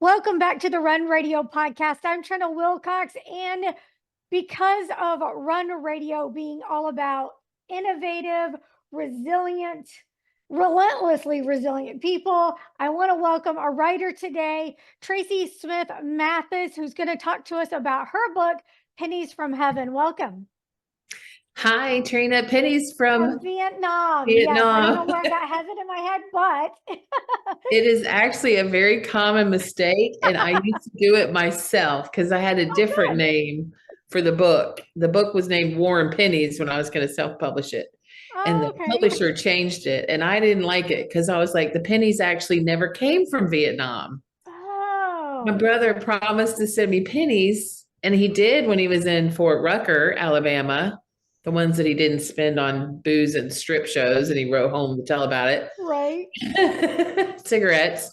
Welcome back to the Run Radio podcast. I'm Trina Wilcox, and because of Run Radio being all about innovative, resilient, relentlessly resilient people, I want to welcome a writer today, Tracy Smith Mathis, who's going to talk to us about her book, Pennies from Heaven. Welcome. Hi, Trina. Pennies from Vietnam. Yes, I don't know Vietnam. where I got heaven in my head, but It is actually a very common mistake, and I used to do it myself because I had a oh, different good. name for the book. The book was named War and Pennies when I was going to self-publish it, and Oh, the okay. publisher changed it, and I didn't like it because I was like, the pennies actually never came from Vietnam. My Oh, brother promised to send me pennies, and he did when he was in Fort Rucker, Alabama, the ones that he didn't spend on booze and strip shows, and he wrote home to tell about right. it. Cigarettes.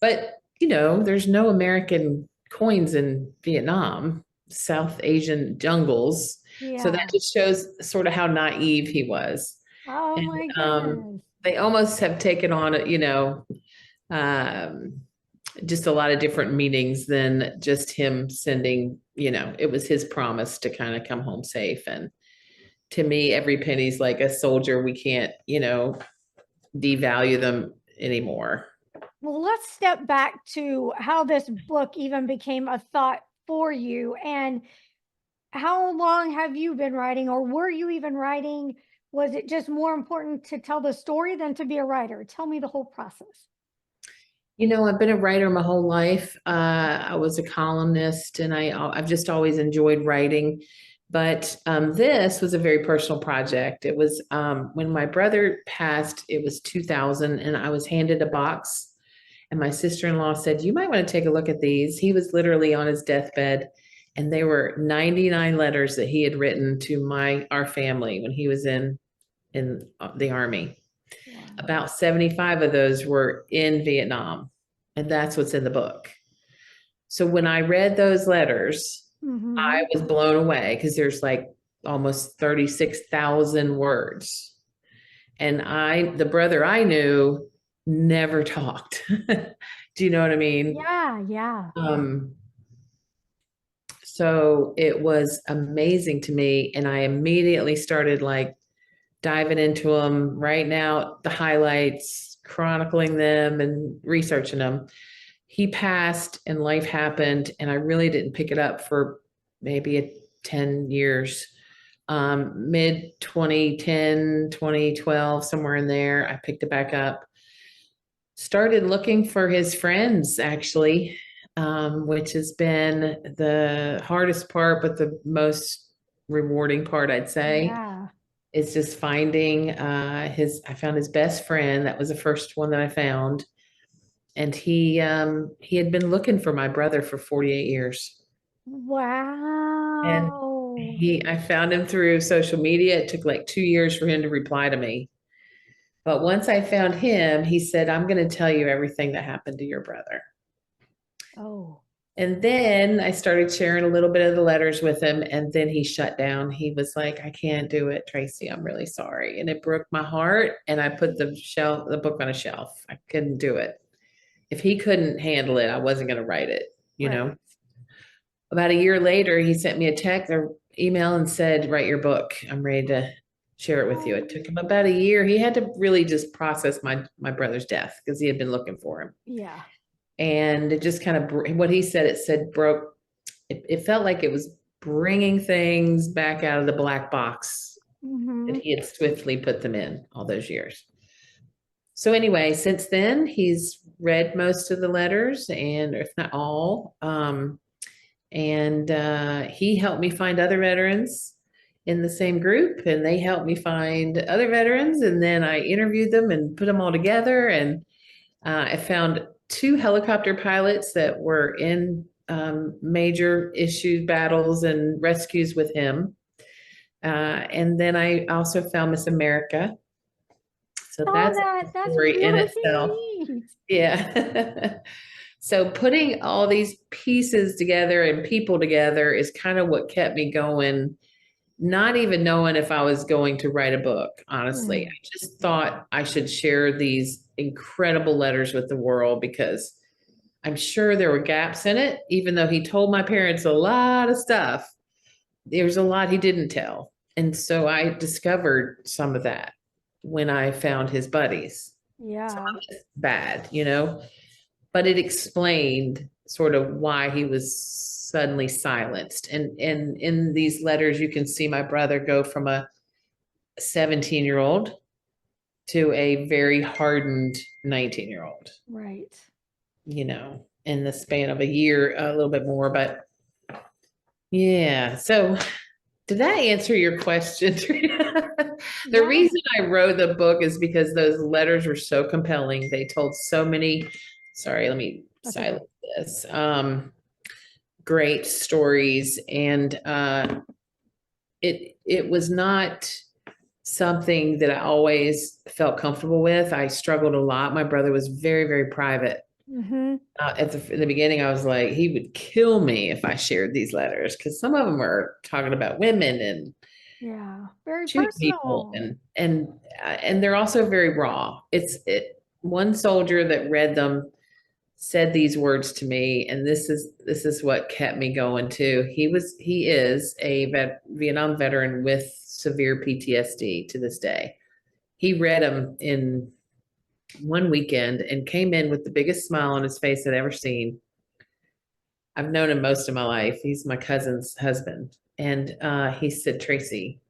But, there's no American coins in Vietnam, South Asian jungles. So Yeah. that just shows sort of how naive he was. Oh And my goodness. they almost have taken on, um, just a lot of different meanings than just him sending, it was his promise to kind of come home safe. And to me, every penny's like a soldier. We can't, devalue them anymore. Well, let's step back to how this book even became a thought for you. And how long have you been writing, or were you even writing? Was it just more important to tell the story than to be a writer? Tell me the whole process. I've been a writer my whole life. I was a columnist, and I've just always enjoyed writing. But this was a very personal project. It was when my brother passed. It was 2000, and I was handed a box. And my sister-in-law said, "You might want to take a look at these." He was literally on his deathbed, and they were 99 letters that he had written to our family when he was in the Army. Wow. About 75 of those were in Vietnam, and that's what's in the book. So when I read those letters, I was blown away because there's like almost 36,000 words. And the brother I knew never talked. Do you know what I mean? Yeah. So it was amazing to me. And I immediately started like diving into them, writing out the highlights, chronicling them, and researching them. He passed and life happened, and I really didn't pick it up for maybe 10 years. Mid 2010, 2012, somewhere in there, I picked it back up. Started looking for his friends, actually, which has been the hardest part, but the most rewarding part, I'd say. Yeah. It's just finding I found his best friend. That was the first one that I found. And he had been looking for my brother for 48 years. And Wow. I found him through social media. It took like 2 years for him to reply to me. But once I found him, he said, "I'm going to tell you everything that happened to your brother." Oh. And then I started sharing a little bit of the letters with him, and then he shut down. He was like, "I can't do it, Tracy. I'm really sorry." And it broke my heart, and I put the book on a shelf. I couldn't do it. If he couldn't handle it, I wasn't going to write it, Right. About a year later, he sent me a text or email and said, "Write your book. I'm ready to share it with you." It took him about a year. He had to really just process my brother's death because he had been looking for him. Yeah. And it just kind of, what he said, it felt like it was bringing things back out of the black box that he had swiftly put them in all those years. So anyway, since then, he's read most of the letters, and if not all. And he helped me find other veterans in the same group, and they helped me find other veterans. And then I interviewed them and put them all together. And I found 2 helicopter pilots that were in major issue battles and rescues with him. And then I also found Miss America. So that's a That's story in really itself. neat. Yeah. So putting all these pieces together and people together is kind of what kept me going, not even knowing if I was going to write a book, honestly. I just thought I should share these incredible letters with the world because I'm sure there were gaps in it, even though he told my parents a lot of stuff. There was a lot he didn't tell. And so I discovered some of that when I found his buddies. Yeah. Bad, but it explained sort of why he was suddenly silenced. And in these letters, you can see my brother go from a 17-year-old to a very hardened 19-year-old, Right. in the span of a year, a little bit more. But yeah, so did that answer your question? The Yeah. reason I wrote the book is because those letters were so compelling. They told so many, sorry, let me That's silence this. Great stories. And it was not something that I always felt comfortable with. I struggled a lot. My brother was very, very private. Mm-hmm. In the beginning, I was like, he would kill me if I shared these letters, because some of them are talking about women and Yeah. Very shooting people, personal. and they're also very raw. One soldier that read them said these words to me, and this is what kept me going too. He is a Vietnam veteran with severe PTSD to this day. He read them in one weekend and came in with the biggest smile on his face I'd ever seen. I've known him most of my life. He's my cousin's husband. And he said, Tracy,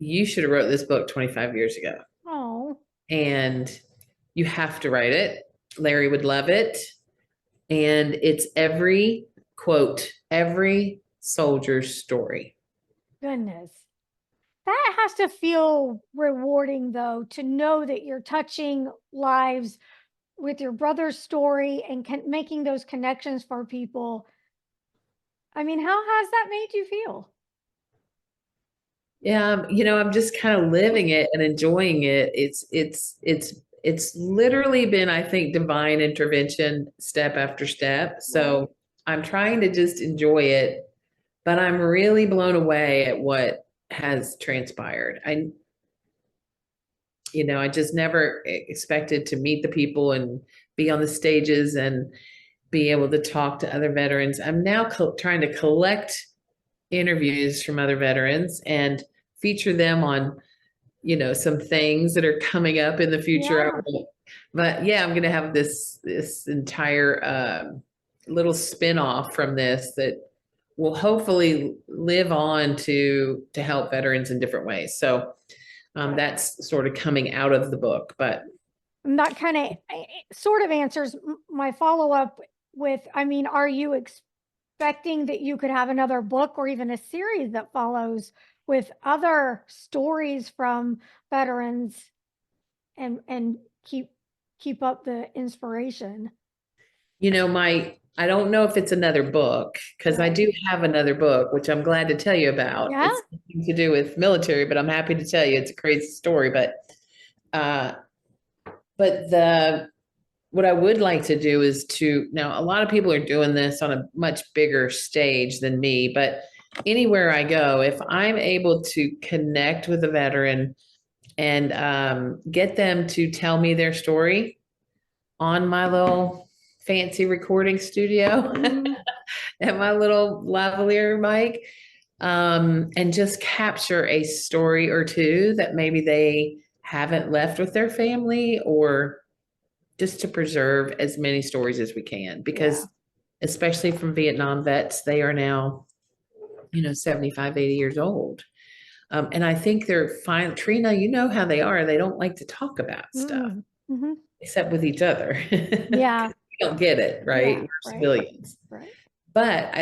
you should have wrote this book 25 years ago. Oh. And you have to write it. Larry would love it. And it's every quote, every soldier's story. Goodness. That has to feel rewarding, though, to know that you're touching lives with your brother's story and making those connections for people. I mean, how has that made you feel? Yeah, I'm just kind of living it and enjoying it. It's literally been, I think, divine intervention step after step. So Right. I'm trying to just enjoy it, but I'm really blown away at what has transpired. I just never expected to meet the people and be on the stages and be able to talk to other veterans. I'm now trying to collect interviews from other veterans and feature them on, some things that are coming up in the future. Yeah. But yeah, I'm going to have this entire little spin-off from this that will hopefully live on to help veterans in different ways. So that's sort of coming out of the book. But And that kind of sort of answers my follow-up with, I mean, are you expecting that you could have another book or even a series that follows with other stories from veterans and keep up the inspiration? I don't know if it's another book, because I Right. do have another book, which I'm glad to tell you about. Yeah. It's nothing to do with military, but I'm happy to tell you it's a crazy story. Uh, but what I would like to do is now a lot of people are doing this on a much bigger stage than me, but anywhere I go, if I'm able to connect with a veteran and get them to tell me their story on my little fancy recording studio Mhm. and my little lavalier mic, and just capture a story or two that maybe they haven't left with their family, or just to preserve as many stories as we can, because Yeah. especially from Vietnam vets, they are now, 75, 80 years old. And I think they're fine. Trina, you know how they are. They don't like to talk about stuff Mm. Hmm. except with each other. Yeah. We don't get it, right? Yeah. We're Right. civilians. Right. But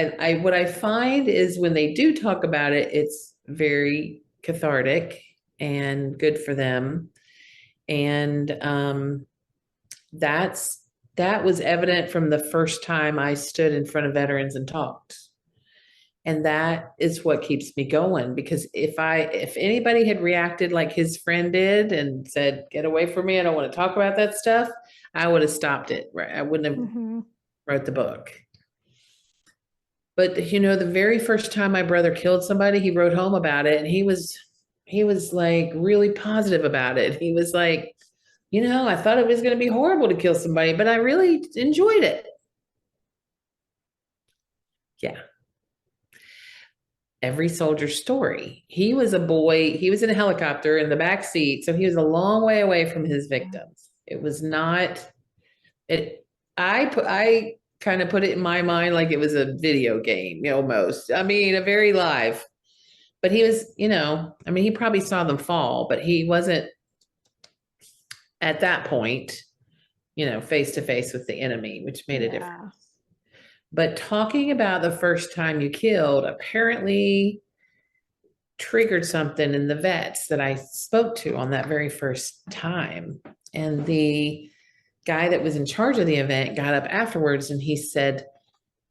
what I find is when they do talk about it, it's very cathartic and good for them. And that was evident from the first time I stood in front of veterans and talked. And that is what keeps me going, because if anybody had reacted like his friend did and said, "Get away from me, I don't want to talk about that stuff," I would have stopped it. Right? I wouldn't have Hmm. wrote the book. But the very first time my brother killed somebody, he wrote home about it, and he was like really positive about it. He was like, I thought it was going to be horrible to kill somebody, but I really enjoyed it. Yeah. Every soldier's story. He was a boy, he was in a helicopter in the back seat, so he was a long way away from his victims. It was not it I kind of put it in my mind like it was a video game, almost. I mean, a very live. But he was, he probably saw them fall, but he wasn't at that point, face to face with the enemy, which made a difference. But talking about the first time you killed apparently triggered something in the vets that I spoke to on that very first time. And the guy that was in charge of the event got up afterwards and he said,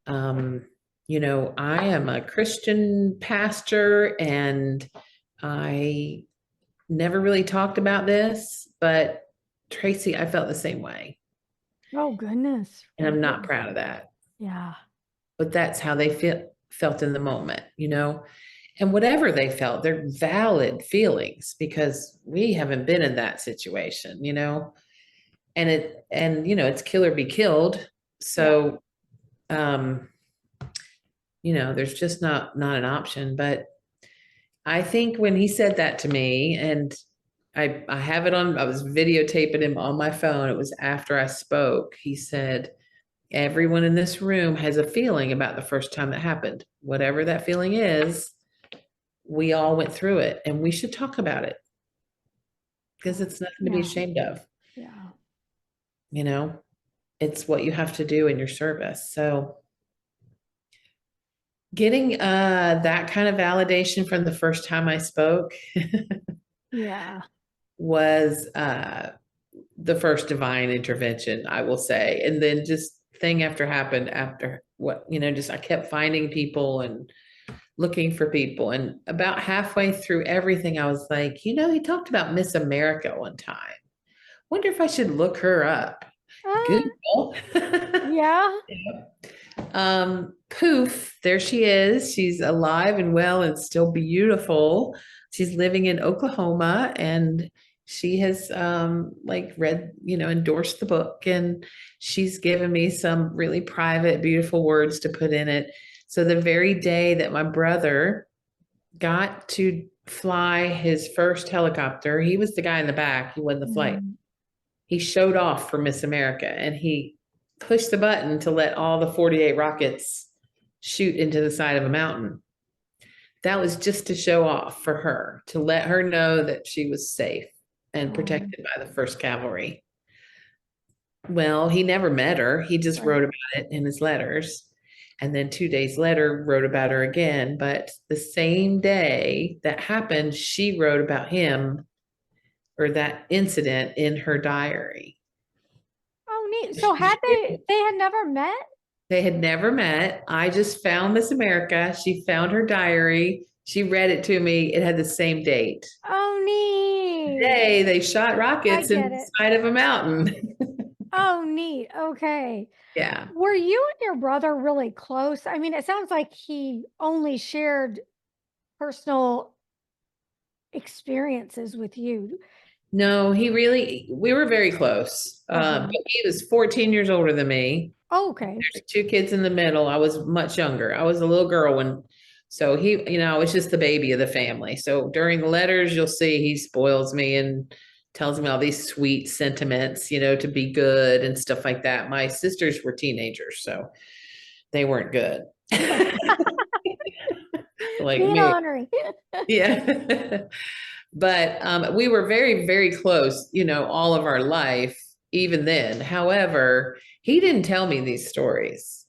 I am a Christian pastor and I never really talked about this, but Tracy, I felt the same way. Oh, goodness. And I'm not proud of that. Yeah. But that's how they felt in the moment, and whatever they felt, they're valid feelings because we haven't been in that situation, and it's kill or be killed. So, there's just not an option. But I think when he said that to me, and I have it on, I was videotaping him on my phone. It was after I spoke. He said, everyone in this room has a feeling about the first time that happened. Whatever that feeling is, we all went through it and we should talk about it because it's nothing to be ashamed of. Yeah. It's what you have to do in your service. So getting that kind of validation from the first time I spoke was the first divine intervention, I will say. And then just thing happened after I kept finding people and looking for people. And about halfway through everything, I was like, he talked about Miss America one time. Wonder if I should look her up. Google. Yeah. Poof, there she is. She's alive and well and still beautiful. She's living in Oklahoma and she has read, endorsed the book, and she's given me some really private, beautiful words to put in it. So the very day that my brother got to fly his first helicopter, he was the guy in the back, he won the flight. He showed off for Miss America and he pushed the button to let all the 48 rockets shoot into the side of a mountain. That was just to show off for her, to let her know that she was safe and protected by the 1st Cavalry. Well, he never met her. He just wrote about it in his letters. And then 2 days later, wrote about her again. But the same day that happened, she wrote about him or that incident in her diary. Oh, neat. So they had never met? They had never met. I just found Miss America. She found her diary. She read it to me. It had the same date. Oh, neat. Today, they shot rockets in the side of a mountain. Oh, neat. Okay. Yeah. Were you and your brother really close? I mean, it sounds like he only shared personal experiences with you. No, we were very close. But he was 14 years older than me. Oh, okay. There's 2 kids in the middle. I was much younger. I was a little girl so he, I was just the baby of the family. So during the letters, you'll see he spoils me and tells me all these sweet sentiments, to be good and stuff like that. My sisters were teenagers, so they weren't good. Like me. Honoring. Yeah. But we were very, very close, all of our life, even then. However, he didn't tell me these stories.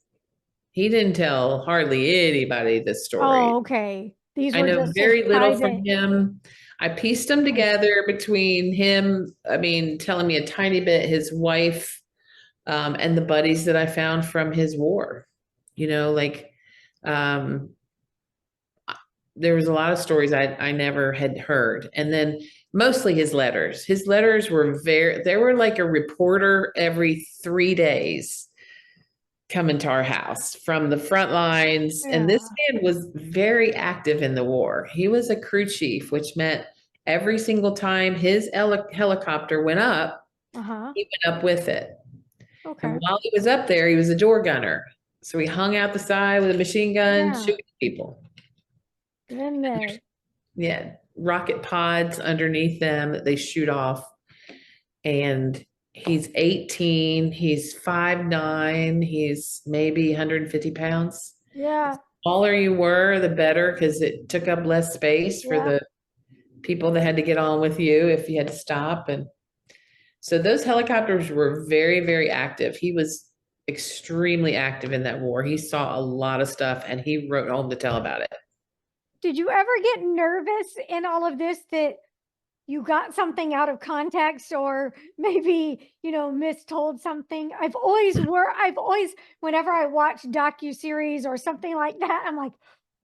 He didn't tell hardly anybody this story. Oh, okay. I know very little from him. I pieced them together between him, telling me a tiny bit, his wife, and the buddies that I found from his war. There was a lot of stories I never had heard. And then mostly his letters. His letters were they were like a reporter every 3 days coming to our house from the front lines. Yeah. And this man was very active in the war. He was a crew chief, which meant every single time his helicopter went up, Uh-huh. He went up with it. Okay. And while he was up there, he was a door gunner. So he hung out the side with a machine gun, Yeah. shooting people. Goodness. Yeah, rocket pods underneath them that they shoot off. And he's 18, he's 5'9", he's maybe 150 pounds. Yeah. Smaller you were, the better, because it took up less space for Yeah. the people that had to get on with you if you had to stop. And so those helicopters were very, very active. He was extremely active in that war. He saw a lot of stuff and he wrote home to tell about it. Did you ever get nervous in all of this that you got something out of context or maybe, mistold something? I've always, whenever I watch docuseries or something like that, I'm like,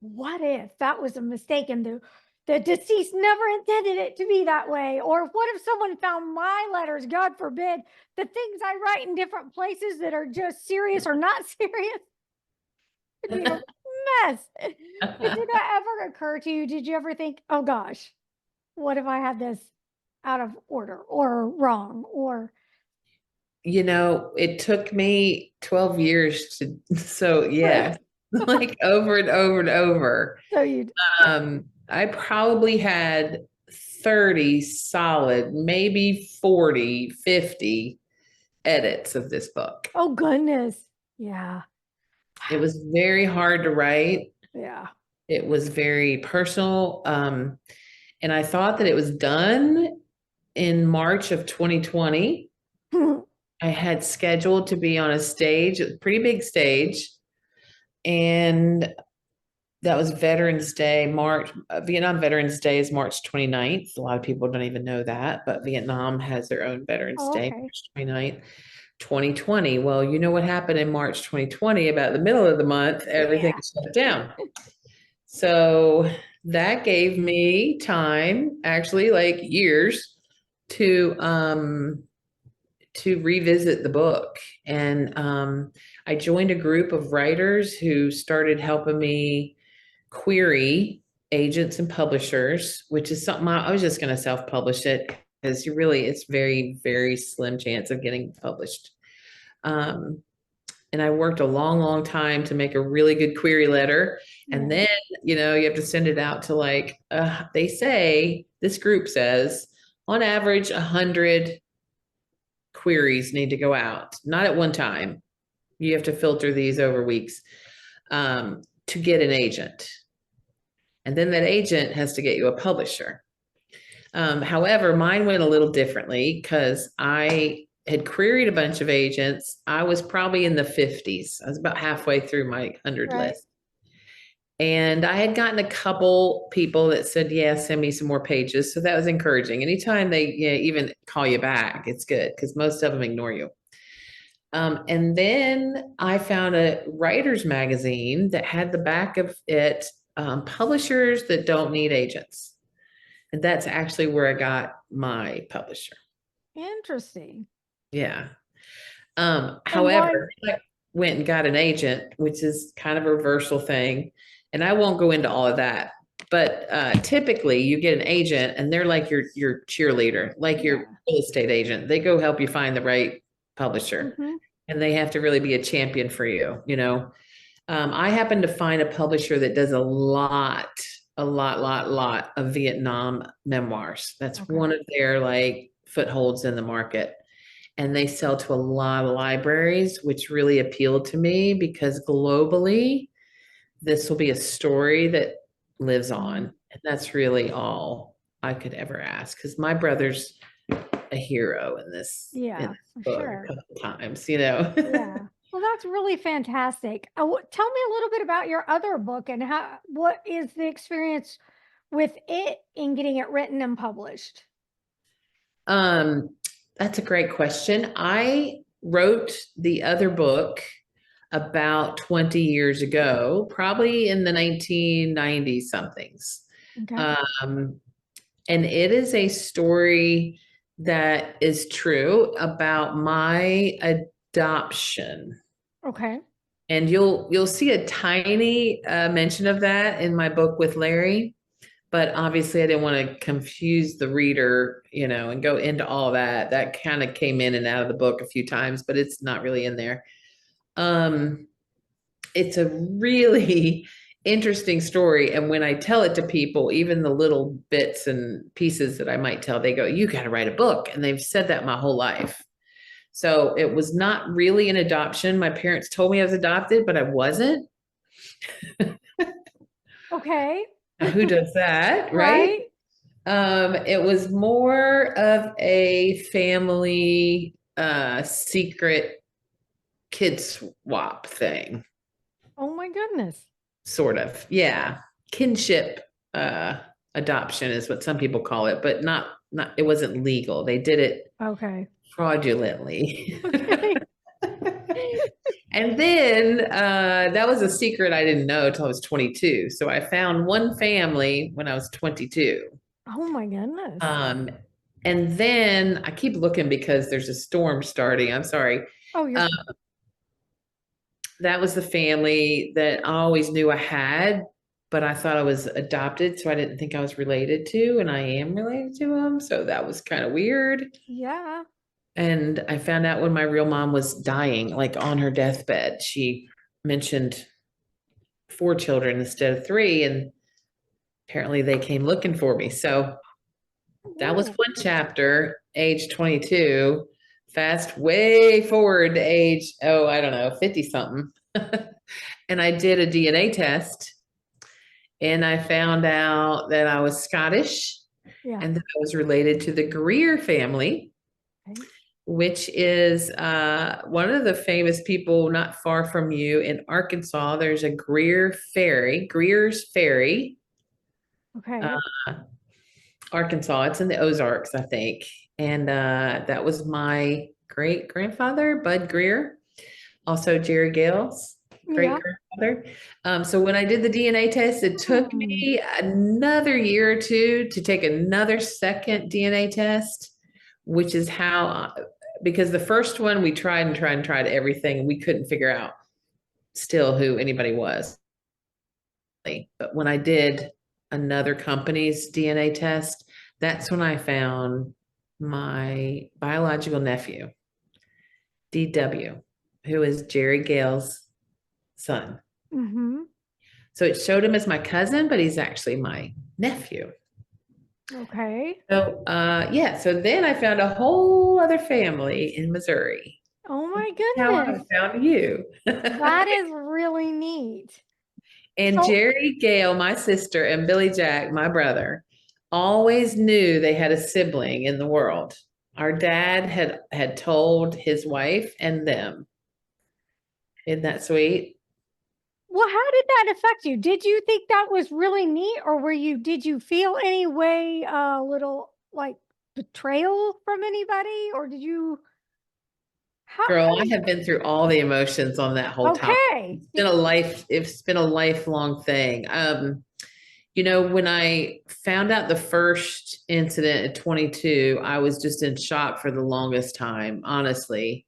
what if that was a mistake and the deceased never intended it to be that way? Or what if someone found my letters, God forbid, the things I write in different places that are just serious or not serious? It'd be a mess. Did that ever occur to you? Did you ever think, oh gosh, what if I had this out of order or wrong or It took me 12 years to, so yeah, like over and over and over. so you I probably had 30 solid, maybe 40, 50 edits of this book. oh goodness. Yeah. It was very hard to write. Yeah. It was very personal. And I thought that it was done in March of 2020. I had scheduled to be on a stage, a pretty big stage. And that was Veterans Day, Vietnam Veterans Day is March 29th. A lot of people don't even know that, but Vietnam has their own Veterans Oh, Day, okay. March 29th, 2020. Well, you know what happened in March 2020, about the middle of the month, everything Yeah. shut down. So that gave me time, actually like years, to revisit the book. And I joined a group of writers who started helping me query agents and publishers, which is something I was just going to self-publish it because it's very, very slim chance of getting published. And I worked a long, long time to make a really good query letter. And Yeah. then, you have to send it out to this group says on average, 100 queries need to go out, not at one time. You have to filter these over weeks to get an agent. And then that agent has to get you a publisher. However, mine went a little differently because I had queried a bunch of agents. I was probably in the 50s. I was about halfway through my 100 Right. list. And I had gotten a couple people that said, yeah, send me some more pages. So that was encouraging. Anytime they even call you back, it's good because most of them ignore you. And then I found a writer's magazine that had the back of it, publishers that don't need agents. And that's actually where I got my publisher. Interesting. Yeah. And However, I went and got an agent, which is kind of a reversal thing. And I won't go into all of that. But typically you get an agent and they're like your cheerleader, like your real estate agent. They go help you find the right publisher. Mhm. And they have to really be a champion for you. I happen to find a publisher that does a lot of Vietnam memoirs. That's one of their footholds in the market. And they sell to a lot of libraries, which really appealed to me because globally, this will be a story that lives on. And that's really all I could ever ask because my brother's a hero in this, book a couple times, Yeah. Well, that's really fantastic. Tell me a little bit about your other book and what is the experience with it in getting it written and published? That's a great question. I wrote the other book about 20 years ago, probably in the 1990s somethings. Okay. And it is a story that is true about my adoption. Okay. And you'll see a tiny mention of that in my book with Larry, but obviously I didn't want to confuse the reader, and go into all that. That kind of came in and out of the book a few times, but it's not really in there. It's a really interesting story. And when I tell it to people, even the little bits and pieces that I might tell, they go, "You got to write a book." And they've said that my whole life. So it was not really an adoption. My parents told me I was adopted, but I wasn't. Okay. Who does that, right? Right. It was more of a family secret kid swap thing. Oh my goodness. Sort of. Yeah. Kinship adoption is what some people call it, but not it wasn't legal. They did it Okay. fraudulently. Okay. And then that was a secret I didn't know until I was 22. So I found one family when I was 22. Oh my goodness. And then I keep looking because there's a storm starting. I'm sorry. Oh, you're That was the family that I always knew I had, but I thought I was adopted, so I didn't think I was related to, and I am related to them. So that was kind of weird. yeah. And I found out when my real mom was dying, like on her deathbed, she mentioned 4 children instead of 3, and apparently they came looking for me. So that was Ooh. one chapter, age 22. Fast way forward to age, I don't know, 50 something. And I did a DNA test and I found out that I was Scottish Yeah. and that I was related to the Greer family, Okay. which is one of the famous people not far from you in Arkansas. There's a Greer's Ferry, Okay. Arkansas. It's in the Ozarks, I think. And that was my great grandfather, Bud Greer, also Jerry Gale's great Yeah. grandfather. So when I did the DNA test, it took me another year or two to take another second DNA test, which is how, because the first one we tried and tried and tried everything, and we couldn't figure out still who anybody was. But when I did another company's DNA test, that's when I found my biological nephew, DW, who is Jerry Gale's son. Mm-hmm. So it showed him as my cousin, but he's actually my nephew. Okay. So yeah, so then I found a whole other family in Missouri. Oh my How I goodness. found you. That is really neat. And So, Jerry Gale, my sister, and Billy Jack, my brother, always knew they had a sibling in the world. Our dad had told his wife and them. Isn't that sweet? well, how did that affect you? Did you think that was really neat, or did you feel any way, a little like betrayal from anybody, or did you, how Girl, I did, have been through all the emotions on that whole topic. okay. It's been a lifelong thing. When I found out the first incident at 22, I was just in shock for the longest time, honestly.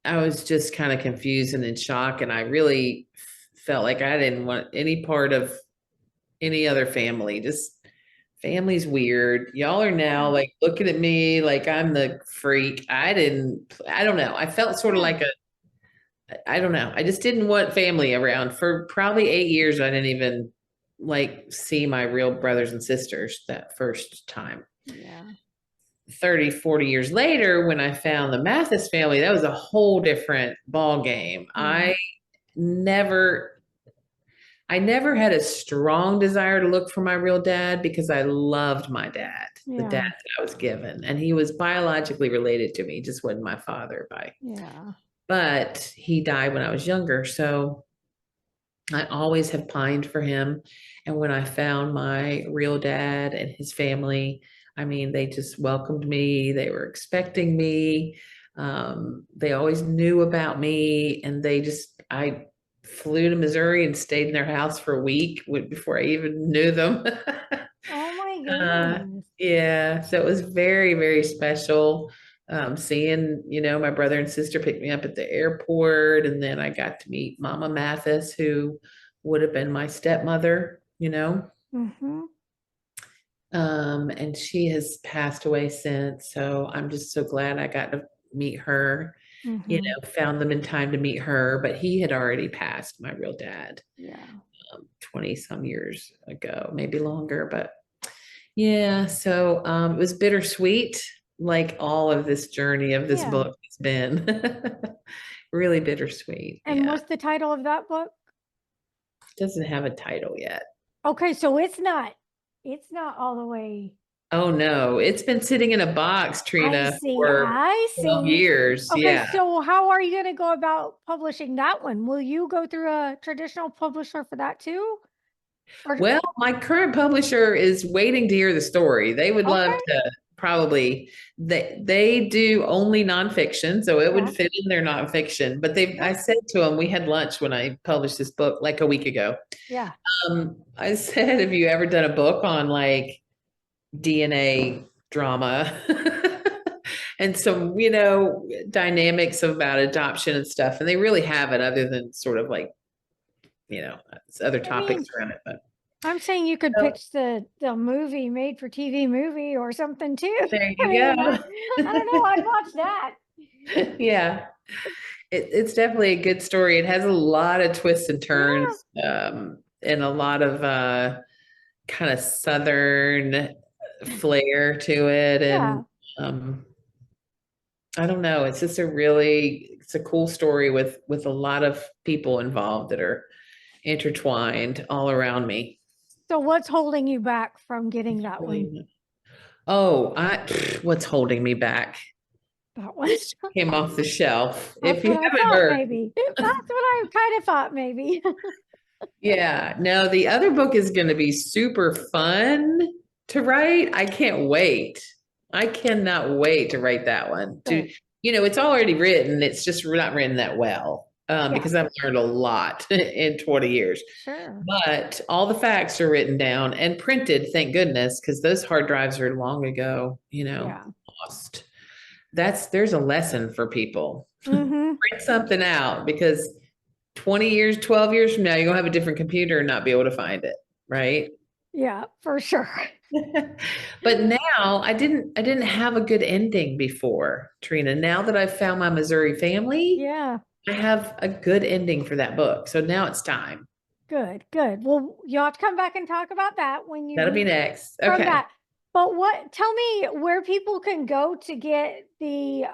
I was just kind of confused and in shock, and I really felt like I didn't want any part of any other family. Just family's weird. Y'all are now like looking at me like I'm the freak. I don't know. I felt sort of Yeah. like I don't know. I just didn't want family around for probably 8 years. I didn't even like see my real brothers and sisters that first time. Yeah. 30, 40 years later, when I found the Mathis family, that was a whole different ball game. Yeah. Never I never had a strong desire to look for my real dad because I loved my dad, the dad Yeah. that I was given. And he was biologically related to me, just wasn't my father Yeah. but he died when I was younger. So I always have pined for him. And when I found my real dad and his family, I mean, they just welcomed me. They were expecting me. They always knew about me. And I flew to Missouri and stayed in their house for a week before I even knew them. Oh my Uh, goodness. yeah, so it was very, very special. Seeing, my brother and sister pick me up at the airport, and then I got to meet Mama Mathis, who would have been my stepmother. Mm-hmm. And she has passed away since. So I'm just so glad I got to meet her, Mm-hmm. found them in time to meet her, but he had already passed, my real dad, Yeah. 20 some years ago, maybe longer, but yeah. So, it was bittersweet, like all of this journey of this Yeah. book has been really bittersweet. And Yeah. what's the title of that book? Doesn't have a title yet. Okay, so it's not all the way. Oh no, it's been sitting in a box, I Trina, see. for I 12 see. years. Okay, Yeah. so how are you going to go about publishing that one? Will you go through a traditional publisher for that too? Or Well, my current publisher is waiting to hear the story. They would love okay, to probably they do only nonfiction, so it would yeah, fit in their nonfiction. But yeah, I said to them, we had lunch when I published this book like a week ago. yeah. I said, have you ever done a book on like DNA drama and some, dynamics about adoption and stuff? And they really haven't, other than sort of like, other I topics mean, around it. But I'm saying you could so, pitch the movie made for TV movie or something too. there I you mean, go. I don't know. I'd watch that. Yeah, it's definitely a good story. It has a lot of twists and Yeah, turns, and a lot of kind of southern flair to it. And yeah. um, I don't know, it's just it's a cool story with a lot of people involved that are intertwined all around me. So what's holding you back from getting that one? Really, oh, what's holding me back? That one. This came off the shelf. That's If what you I haven't thought heard. maybe. That's what I kind of thought maybe. Yeah, no, the other book is going to be super fun to write. I can't wait. I cannot wait to write that one. Good. It's already written. It's just not written that well, Yeah, because I've learned a lot in 20 years. sure. But all the facts are written down and printed, thank goodness, because those hard drives are long ago, Yeah. lost. There's a lesson for people. Mm-hmm. Print something out, because 20 years, 12 years from now, you're gonna have a different computer and not be able to find it, right? Yeah, for sure. But now I didn't have a good ending before, Trina. Now that I've found my Missouri family, Yeah, I have a good ending for that book. So now it's time. good, good. Well, you'll have to come back and talk about that when That'll be you next. from Okay. that. But tell me where people can go to get the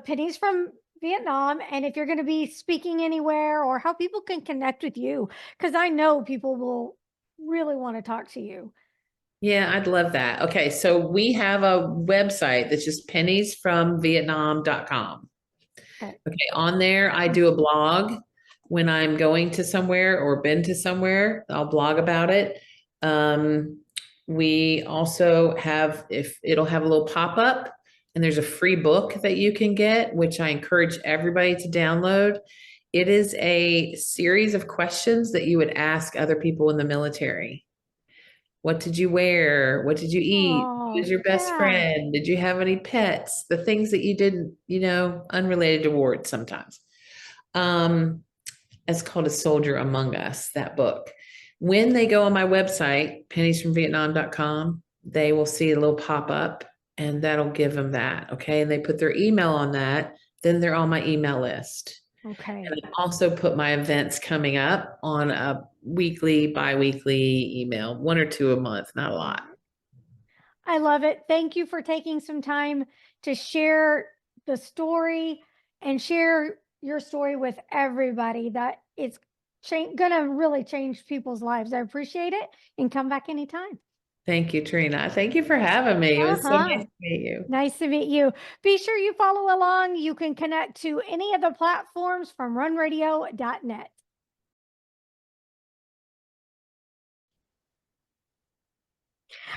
pennies from Vietnam, and if you're going to be speaking anywhere, or how people can connect with you, because I know people will really want to talk to you. Yeah, I'd love that. Okay, so we have a website that's just penniesfromvietnam.com. Okay. Okay, on there, I do a blog when I'm going to somewhere or been to somewhere. I'll blog about it. We also if it'll have a little pop up, and there's a free book that you can get, which I encourage everybody to download. It is a series of questions that you would ask other people in the military. What did you wear? What did you eat? Who was Oh, your best yeah. friend? Did you have any pets? The things that you didn't, unrelated to wars sometimes. Um, it's called A Soldier Among Us, that book. When they go on my website, penniesfromvietnam.com, they will see a little pop up, and that'll give them that. Okay. And they put their email on that, then they're on my email list. Okay. And I also put my events coming up on a weekly, bi-weekly email, one or two a month, not a lot. I love it. Thank you for taking some time to share the story and share your story with everybody. That it's gonna really change people's lives. I appreciate it, and come back anytime. Thank you, Trina. Thank you for having me. It was so nice Uh-huh. to meet you. Nice to meet you. Be sure you follow along. You can connect to any of the platforms from runradio.net.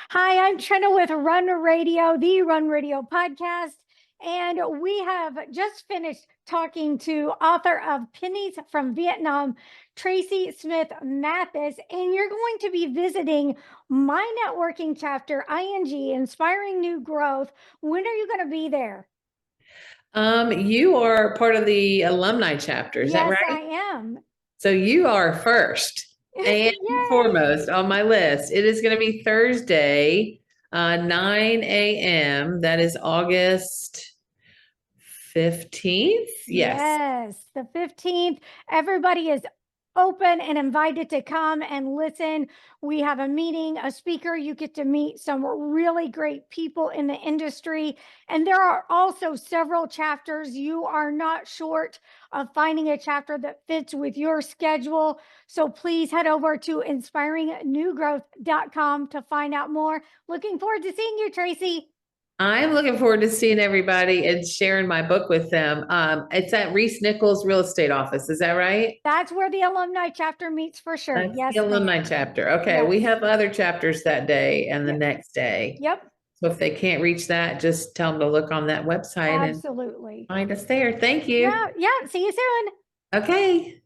Hi, I'm Trina with Run Radio, the Run Radio podcast. And we have just finished talking to author of Pennies from Vietnam, Tracy Smith Mathis. And you're going to be visiting my networking chapter, ING, Inspiring New Growth. When are you going to be there? You are part of the alumni chapter, is that Yes, right? I am. So you are first. and Yay. foremost on my list, it is going to be Thursday, 9 a.m. That is August 15th. Yes. Yes, the 15th. Everybody is open and invited to come and listen. We have a meeting, a speaker. You get to meet some really great people in the industry. And there are also several chapters. You are not short of finding a chapter that fits with your schedule. So please head over to inspiringnewgrowth.com to find out more. Looking forward to seeing you, Tracy. I'm looking forward to seeing everybody and sharing my book with them. It's at Reese Nichols Real Estate Office. Is that right? That's where the alumni chapter meets for sure. That's Yes, the alumni ma'am. chapter. Okay. We Yes. have other chapters that day and the Yep. next day. Yep. So if they can't reach that, just tell them to look on that website and Absolutely. find us there. Thank you. Yeah. Yeah. See you soon. Okay.